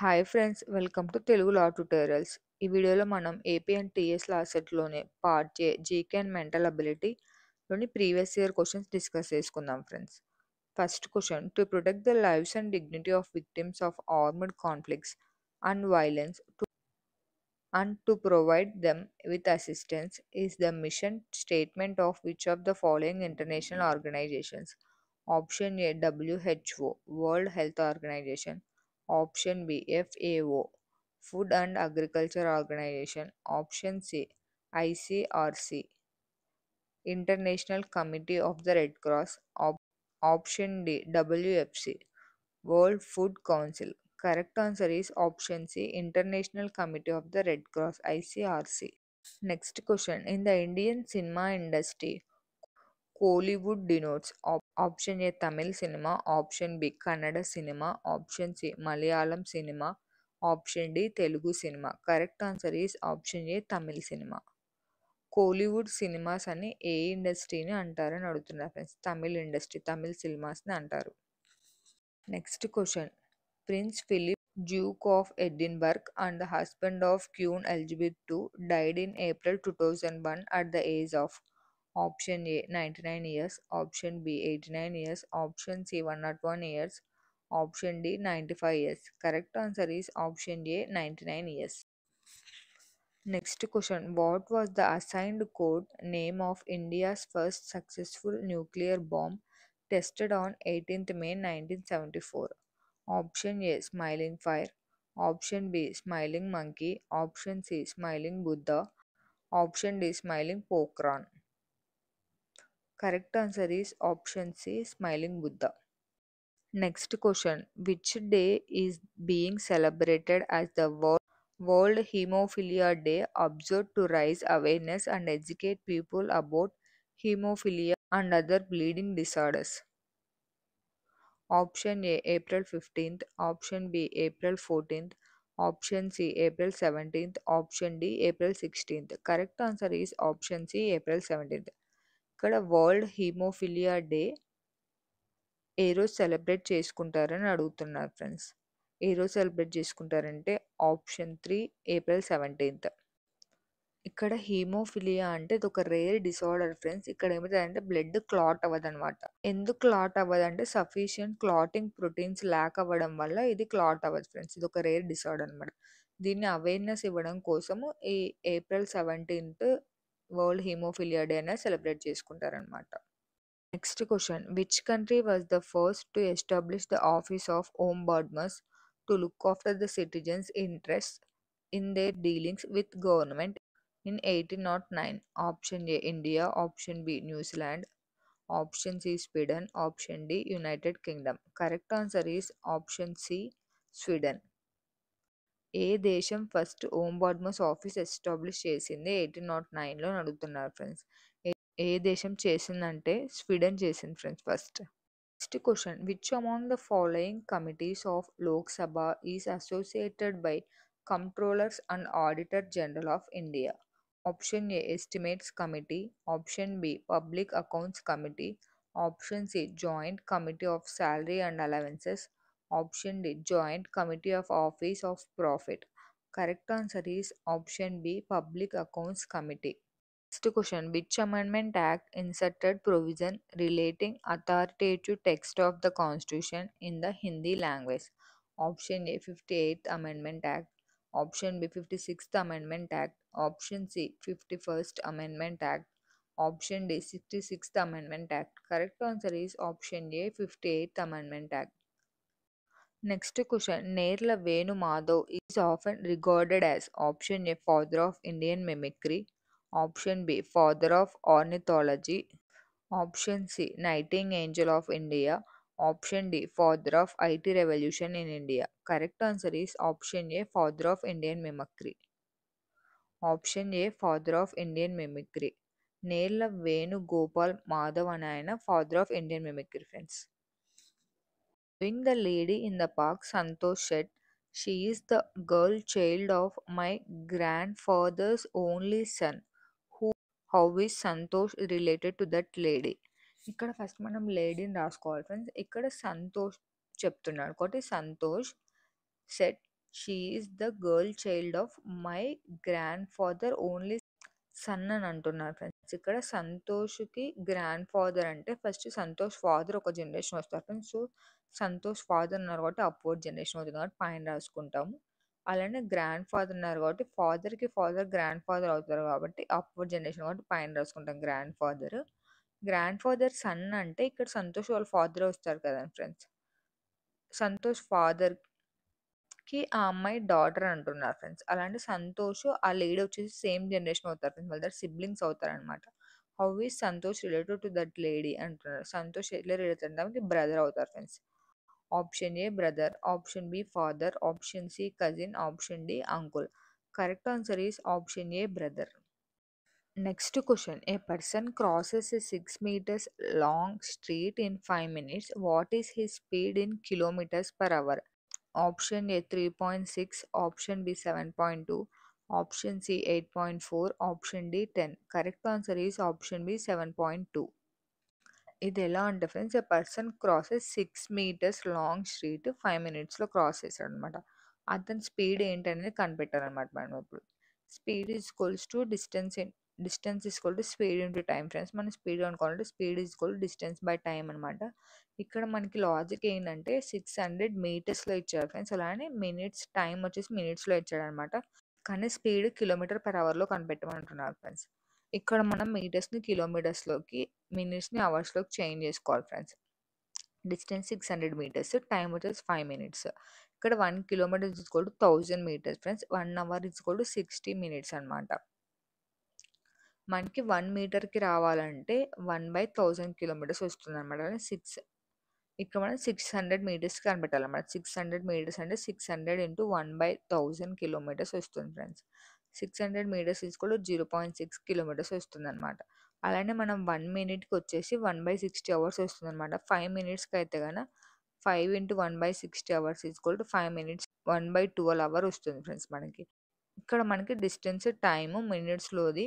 Hi friends, welcome to Telugu law tutorials. ఈ వీడియోలో మనం ఏపీ అండ్ టీఎస్ లా సెట్లోనే part J GK and mental అబిలిటీలోని ప్రీవియస్ ఇయర్ క్వశ్చన్స్ డిస్కస్ చేసుకుందాం friends. First question, to protect the lives and dignity of victims of armed conflicts and violence and to provide them with assistance is the mission statement of which of the following international organizations? Option A, WHO, World Health Organization. Option B, FAO, Food and Agriculture Organization. Option C, ICRC, International Committee of the Red Cross. Option D, WFC, World Food Council. Correct answer is option C, International Committee of the Red Cross, ICRC. Next question, in the Indian cinema industry, Kollywood denotes option A, Tamil cinema, option B, Kannada cinema, option C, Malayalam cinema, option D, Telugu cinema. Correct answer is option A, Tamil cinema. Kollywood cinemas అని ఏ ఇండస్ట్రీని అంటారని అడుగుతున్నారు friends. Tamil industry, Tamil సినిమాస్ని అంటారు. Next question, Prince Philip Duke of Edinburgh and the husband of Queen Elizabeth II died in April 2001 at the age of option A, 99 years, option B, 89 years, option C, 101 years, option D, 95 years. Correct answer is option A, 99 years. Next question, what was the assigned code name of India's first successful nuclear bomb tested on 18th May 1974? Option A, Smiling Fire, option B, Smiling Monkey, option C, Smiling Buddha, option D, Smiling Pokhran. Correct answer is option C, Smiling Buddha. Next question, which day is being celebrated as the World Hemophilia Day, observed to raise awareness and educate people about hemophilia and other bleeding disorders? Option A, April 15th, option B, April 14th, option C, April 17th, option D, April 16th. Correct answer is option C, April 17th. ఇక్కడ world haemophilia day ఏ రోజు celebrate చేసుకుంటారని అడుగుతున్నారు friends. ఏ రోజు celebrate చేసుకుంటారంటే option 3, April 17th. ఇక్కడ haemophilia అంటే ఇది ఒక rare disorder friends. ఇక్కడ ఏమవుతుందంటే బ్లడ్ క్లాట్ అవ్వదు అనమాట. ఎందుకు క్లాట్ అవ్వదంటే సఫిషియంట్ క్లాటింగ్ ప్రోటీన్స్ ల్యాక్ అవ్వడం వల్ల ఇది క్లాట్ అవ్వదు ఫ్రెండ్స్. ఇది ఒక రేర్ డిసార్డర్ అనమాట. దీన్ని అవేర్నెస్ ఇవ్వడం కోసము ఈ April 17th world haemophilia day అనేది సెలబ్రేట్ చేసుకుంటారనమాట. Next question, which country was the first to establish the office of ombudsman to look after the citizens interest in their dealings with government in 1809? Option A, India, option B, New Zealand, option C, Sweden, option D, United Kingdom. Correct answer is option C, Sweden. ఏ దేశం first ఓంబడ్స్మన్ office establish చేసింది 1809లో అడుగుతున్నారు friends. ఏ దేశం చేసిందంటే Sweden చేసింది friends first. Next question, which among the following committees of Lok Sabha is associated by controllers and auditor general of India? Option A, Estimates Committee, option B, Public Accounts Committee, option C, Joint Committee of Salary and Allowances, option D, Joint Committee of Office of Profit. Correct answer is option B, Public Accounts Committee. Next question, which amendment act inserted provision relating authoritative text of the constitution in the Hindi language? Option A, 58th Amendment Act, option B, 56th Amendment Act, option C, 51st Amendment Act, option D, 66th Amendment Act. Correct answer is option A, 58th Amendment Act. Next question, Nerla Venu Madhav is often regarded as option A, father of Indian mimicry, option B, father of ornithology, option C, Nightingale of India, option D, father of IT revolution in India. Correct answer is option A, father of Indian mimicry. Option A, father of Indian mimicry. Nerla Venu Gopal Madhav అని ఆయన father of Indian mimicry friends. Being the lady in the park, Santosh said, she is the girl child of my grandfather's only son. How is Santosh related to that lady? ఇక్కడ first మనం లేడీని రాసుకోవాలి friends. ఇక్కడ సంతోష్ చెప్తున్నాడు కాబట్టి Santosh said she is the girl child of my grand father only sun అని అంటున్నారు friends. ఇక్కడ సంతోష్‌కి గ్రాండ్ ఫాదర్ అంటే ఫస్ట్ సంతోష్ ఫాదర్ ఒక జనరేషన్ వస్తారు ఫ్రెండ్స్. సో, సంతోష్ ఫాదర్ ఉన్నారు కాబట్టి అప్‌వర్డ్ జనరేషన్ అవుతుంది కాబట్టి పైన రాసుకుంటాము. అలానే గ్రాండ్ ఫాదర్ ఉన్నారు కాబట్టి ఫాదర్‌కి ఫాదర్ గ్రాండ్ ఫాదర్ అవుతారు కాబట్టి అప్‌వర్డ్ జనరేషన్ కాబట్టి పైన రాసుకుంటాం grand father. Grand father son అంటే ఇక్కడ సంతోష్ వాళ్ళ ఫాదరే వస్తారు కదండీ ఫ్రెండ్స్. సంతోష్ ఫాదర్‌కి ఆ అమ్మాయి డాటర్ అంటున్నారు ఫ్రెండ్స్. అలాంటి సంతోష్, ఆ లేడీ వచ్చేసి సేమ్ జనరేషన్ అవుతారు ఫ్రెండ్స్. వాళ్ళిద్దరు సిబ్లింగ్స్ అవుతారనమాట. How is Santosh related to that lady అంటున్నారు. సంతోష్ ఎట్లా రిలేటెడ్ అంటే ఆమెకి బ్రదర్ అవుతారు friends. Option A brother, option B father, option C cousin, option D uncle. Correct answer is option A brother. Next question. A person crosses a 6 meters long street in 5 minutes. What is his speed in kilometers per hour? Option A 3.6, option B 7.2, option C 8.4, option D 10. Correct answer is option B 7.2. ఇది ఎలా అంటే friends, a person crosses 6 metres long street 5 మినిట్స్‌లో cross చేశాడనమాట. అతని speed ఏంటనేది కనిపెట్టాలనమాట మనం ఇప్పుడు. Speed is equals to distance is equal to speed into time friends. మనం స్పీడ్ అనుకోవాలంటే speed is equal distance by time అనమాట. ఇక్కడ మనకి లాజిక్ ఏంటంటే 600 మీటర్స్‌లో ఇచ్చారు ఫ్రెండ్స్. అలానే మినిట్స్ టైమ్ వచ్చేసి మినిట్స్‌లో ఇచ్చాడనమాట. కానీ స్పీడ్ కిలోమీటర్ పర్ అవర్‌లో కనిపెట్టమంటున్నారు ఫ్రెండ్స్. ఇక్కడ మనం మీటర్స్‌ని కిలోమీటర్స్‌లోకి, మినిట్స్‌ని అవర్స్‌లోకి చేంజ్ చేసుకోవాలి ఫ్రెండ్స్. డిస్టెన్స్ 600 మీటర్స్, టైమ్ వచ్చేసి 5 మినిట్స్. ఇక్కడ 1 kilometre is equal to 1000 metres friends. 1 hour is equal to 60 minutes అనమాట. మనకి 1 మీటర్‌కి రావాలంటే 1/1000 కిలోమీటర్స్ వస్తుందనమాట. 6 ఇక్కడ మనం 600 మీటర్స్‌కి కనిపెట్టాలన్నమాట. 600 మీటర్స్ అంటే 600 ఇంటూ 1/1000 కిలోమీటర్స్ వస్తుంది friends. 600 metres equal to 0.6 kilometres వస్తుందనమాట. అలానే మనం 1 మినిట్‌కి వచ్చేసి 1/60 అవర్స్ వస్తుందనమాట. 5 మినిట్స్‌కి అయితే గన 5 into 1/60 hours equal to 5 minutes 1/12 hour వస్తుంది ఫ్రెండ్స్ మనకి. ఇక్కడ మనకి డిస్టెన్స్, టైము మినిట్స్‌లోది,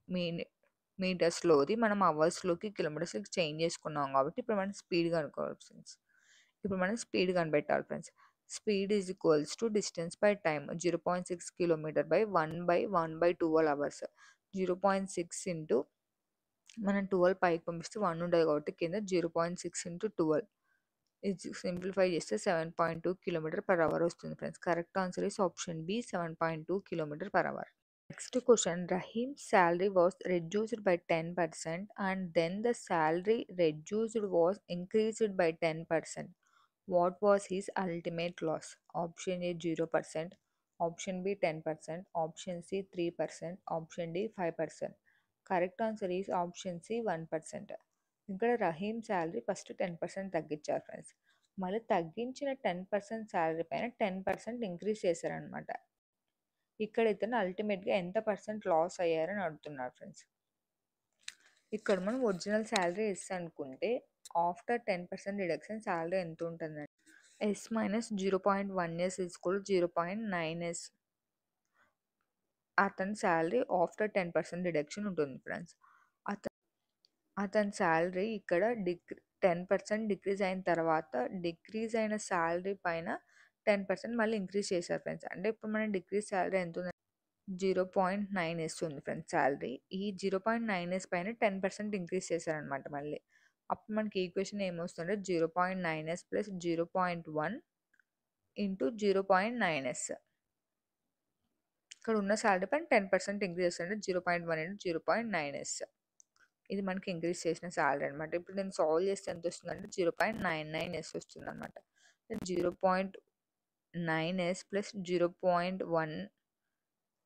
మిని మీటర్స్‌లోది మనం అవర్స్‌లోకి, కిలోమీటర్స్‌లోకి చేంజ్ చేసుకున్నాం కాబట్టి ఇప్పుడు మనం స్పీడ్ కనుక్కోవాలి ఫ్రెండ్స్. ఇప్పుడు మనం స్పీడ్ కనిపెట్టాలి friends. Speed is equals to distance by time 0.6 kilometre by 1/12 hours. 0.6 into మనం 12 పైకి పంపిస్తే 1 ఉండదు కాబట్టి కింద 0.6 ఇంటూ 12 ఇది సింప్లిఫై చేస్తే 7.2 కిలోమీటర్ పర్ అవర్ వస్తుంది friends. Correct answer is option B 7.2 kilometre per hour. Next question. Rahim's salary was reduced by 10% and then the salary reduced was increased by 10%. What was his ultimate loss? Option A 0%, option B 10%, option C 3%, option D 5%. Correct answer is option C 1%. ఇక్కడ Rahim salary first 10% తగ్గించారు friends. మళ్ళీ తగ్గించిన 10% salary పైన 10% increase చేశారనమాట. ఇక్కడ ఇతను అల్టిమేట్‌గా ఎంత పర్సెంట్ లాస్ అయ్యారని అడుగుతున్నారు ఫ్రెండ్స్. ఇక్కడ మనం ఒరిజినల్ శాలరీ ఎస్ అనుకుంటే ఆఫ్టర్ 10% డిడక్షన్ శాలరీ ఎంత ఉంటుందంటే S minus 0.1s equal 0.9s. అతని శాలరీ ఆఫ్టర్ 10% డిడక్షన్ ఉంటుంది ఫ్రెండ్స్. అతని శాలరీ ఇక్కడ 10% డిక్రీజ్ అయిన తర్వాత డిక్రీజ్ అయిన శాలరీ పైన 10% మళ్ళీ ఇంక్రీజ్ చేశారు ఫ్రెండ్స్. అంటే ఇప్పుడు మన డిక్రీజ్ శాలరీ ఎంత ఉంది, 0.9s ఉంది ఫ్రెండ్స్ శాలరీ. ఈ 0.9s పైన 10% ఇంక్రీజ్ చేశారనమాట మళ్ళీ. అప్పుడు మనకి ఈక్వేషన్ ఏమొస్తుందంటే 0.9s ప్లస్ 0.1 ఇంటూ 0.9s. ఇక్కడ ఉన్న శాలరీ పైన 10% ఇంక్రీజ్ చేస్తుంటే 0.1 ఇంటూ 0.9s. ఇది మనకి ఇంక్రీజ్ చేసిన శాలరీ అనమాట. ఇప్పుడు నేను సాల్వ్ చేస్తే ఎంత వస్తుందంటే 0.99s వస్తుందన్నమాట. 0.9s ప్లస్ 0.1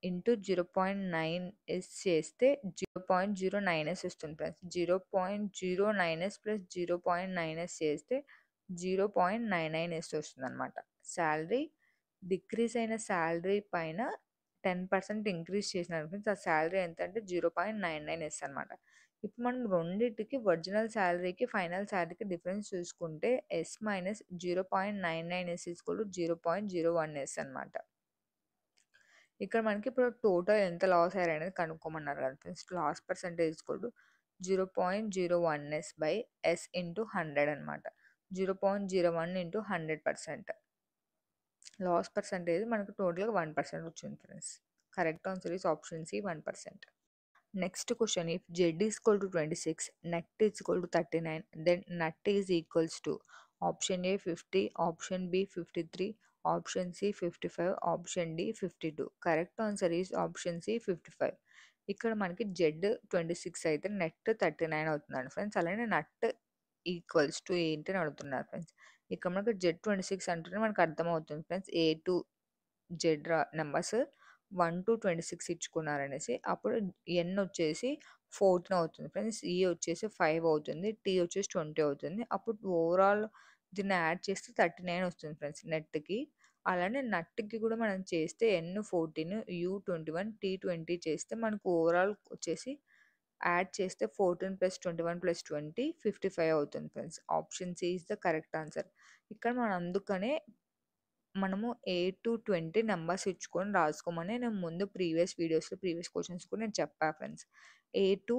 ఇంటూ 0.9s చేస్తే 0.09s వస్తుంది ఫ్రెండ్స్. 0.09s ప్లస్ 0.9s చేస్తే 0.99s వస్తుందన్నమాట. శాలరీ డిక్రీజ్ అయిన శాలరీ పైన 10% ఇంక్రీజ్ చేసినారు ఫ్రెండ్స్. ఆ శాలరీ ఎంత అంటే 0.99s అనమాట. ఇప్పుడు మనం రెండిటికి ఒరిజినల్ శాలరీకి, ఫైనల్ శాలరీకి డిఫరెన్స్ చూసుకుంటే S minus 0.99s equal to 0.01s అనమాట. ఇక్కడ మనకి ఇప్పుడు టోటల్ ఎంత లాస్ అయ్యారు అనేది కనుక్కోమన్నారు కదా friends. Loss percentage equal to 0.01s by S into 100 అనమాట. 0.01 ఇంటూ 100%. లాస్ పర్సెంటేజ్ మనకు టోటల్‌గా 1% వచ్చింది friends. Correct answer is option C 1%. Next question, if Z is equal to 26, net is equal to 39, then net is equals to option A 50, option B 53, option C 55, option D 52. Correct answer is option C 55. ఇక్కడ మనకి Z 26 అయితే net 39 అవుతుందండి friends. అలానే నట్ equals to ఏంటి అని అడుగుతున్నారు friends. ఇక్కడ మనకి Z 26 అంటేనే మనకు అర్థమవుతుంది friends. A to Z numbers 1-26 ఇచ్చుకున్నారనేసి. అప్పుడు ఎన్ వచ్చేసి 14 అవుతుంది ఫ్రెండ్స్. ఈ వచ్చేసి 5 అవుతుంది. టీ వచ్చేసి 20 అవుతుంది. అప్పుడు ఓవరాల్ దీన్ని యాడ్ చేస్తే 39 వస్తుంది ఫ్రెండ్స్ నెట్‌కి. అలానే నట్‌కి కూడా మనం చేస్తే ఎన్ 14, యూ 21, టీ 20 చేస్తే మనకు ఓవరాల్ వచ్చేసి యాడ్ చేస్తే 14 + 21 + 20 55 అవుతుంది friends. Option C is the correct answer. ఇక్కడ మనం అందుకనే మనము 8-20 నంబర్స్ ఇచ్చుకొని రాసుకోమని నేను ముందు ప్రీవియస్ క్వెషన్స్ కూడా నేను చెప్పా friends. A to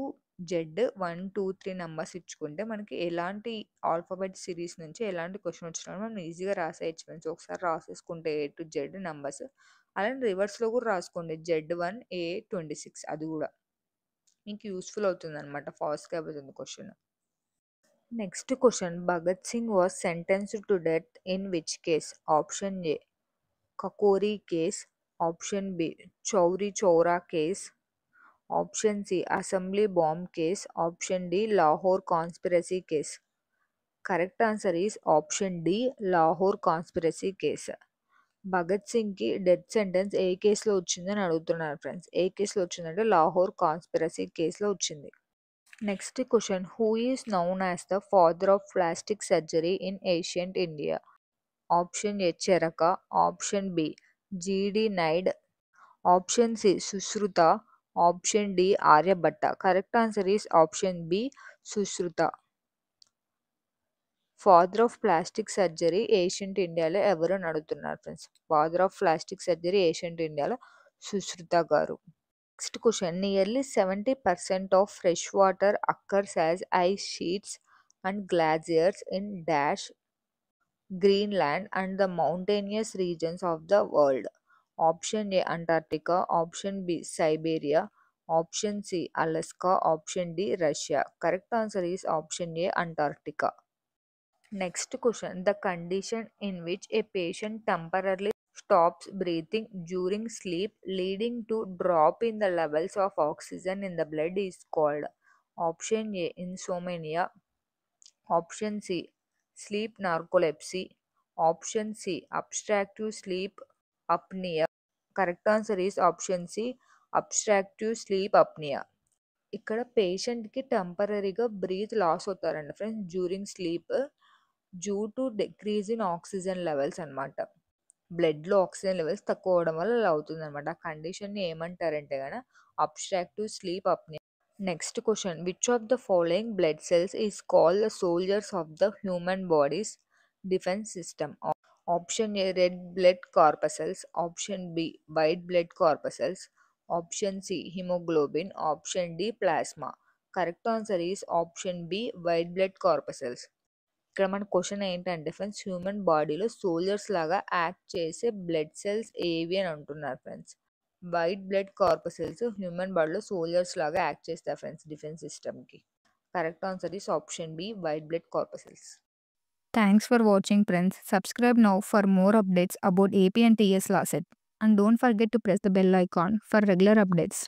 Z 1, 2, 3 numbers ఇచ్చుకుంటే మనకి ఎలాంటి ఆల్ఫాబెట్ సిరీస్ నుంచి ఎలాంటి క్వెషన్ వచ్చినా మనం ఈజీగా రాసేయచ్చు ఫ్రెండ్స్. ఒకసారి రాసేసుకుంటే ఏ టు జెడ్ నంబర్స్. అలానే రివర్స్‌లో కూడా రాసుకోండి Z1 A26 అది కూడా. మీకు యూజ్‌ఫుల్ అవుతుందనమాట. ఫాస్ట్‌గా అయిపోతుంది question. Next question, Bhagat Singh was sentenced to death in which case? Option A Kakori case, option B Chauri Chaura case, option C assembly bomb case, option D Lahore conspiracy case. Correct answer is option D Lahore conspiracy case. Bhagat సింగ్కి death sentence ఏ కేసులో వచ్చిందని అడుగుతున్నారు friends. ఏ కేసులో వచ్చిందంటే Lahore conspiracy కేసులో వచ్చింది. Next question, who is known as the father of plastic surgery in ancient India? Option A Charaka, option B జీడి నైడ్, option C Sushruta, option D Aryabhatta. Correct answer is option B Sushruta. Father of plastic surgery ancient ఇండియాలో ఎవరు అని అడుగుతున్నారు friends. Father of plastic surgery ancient ఇండియాలో Sushruta garu. Next question, nearly 70% of fresh water occurs as ice sheets and glaciers in dash Greenland and the mountainous regions of the world. Option A Antarctica, option B Siberia, option C Alaska, option D Russia. Correct answer is option A Antarctica. Next question, the condition in which a patient temporarily stops breathing during sleep leading to drop in the levels of oxygen in the blood is called? Option A insomnia, option C sleep narcolepsy, option C obstructive sleep apnea. Correct answer is option C obstructive sleep apnea. ఇక్కడ పేషెంట్కి టెంపరీగా breath loss అవుతారండి friends during sleep due to decrease in oxygen levels అనమాట. బ్లడ్లో oxygen levels తక్కువ అవడం వల్ల అలా అవుతుంది అనమాట. ఆ కండిషన్ని ఏమంటారంటే కనుక obstructive sleep apnoea. Next question, which of the following blood cells is called the soldiers of the human body's defence system? Option A red blood corpuscles, option B white blood corpuscles, option C haemoglobin, option D plasma. Correct answer is option B white blood corpuscles. ఇక్కడ మన question ఏంటంటే friends, human బాడీలో soldiers లాగా act చేసే blood cells ఏవి అని అంటున్నారు friends. White blood corpuscles human బాడీలో సోల్జర్స్ లాగా యాక్ట్ చేస్తాయి ఫ్రెండ్స్ డిఫెన్స్ సిస్టమ్కి. Correct answer is option B white blood corpuscles. Thanks for watching friends. Subscribe now for more updates about AP and TS LASET. And don't forget to press the bell icon for regular updates.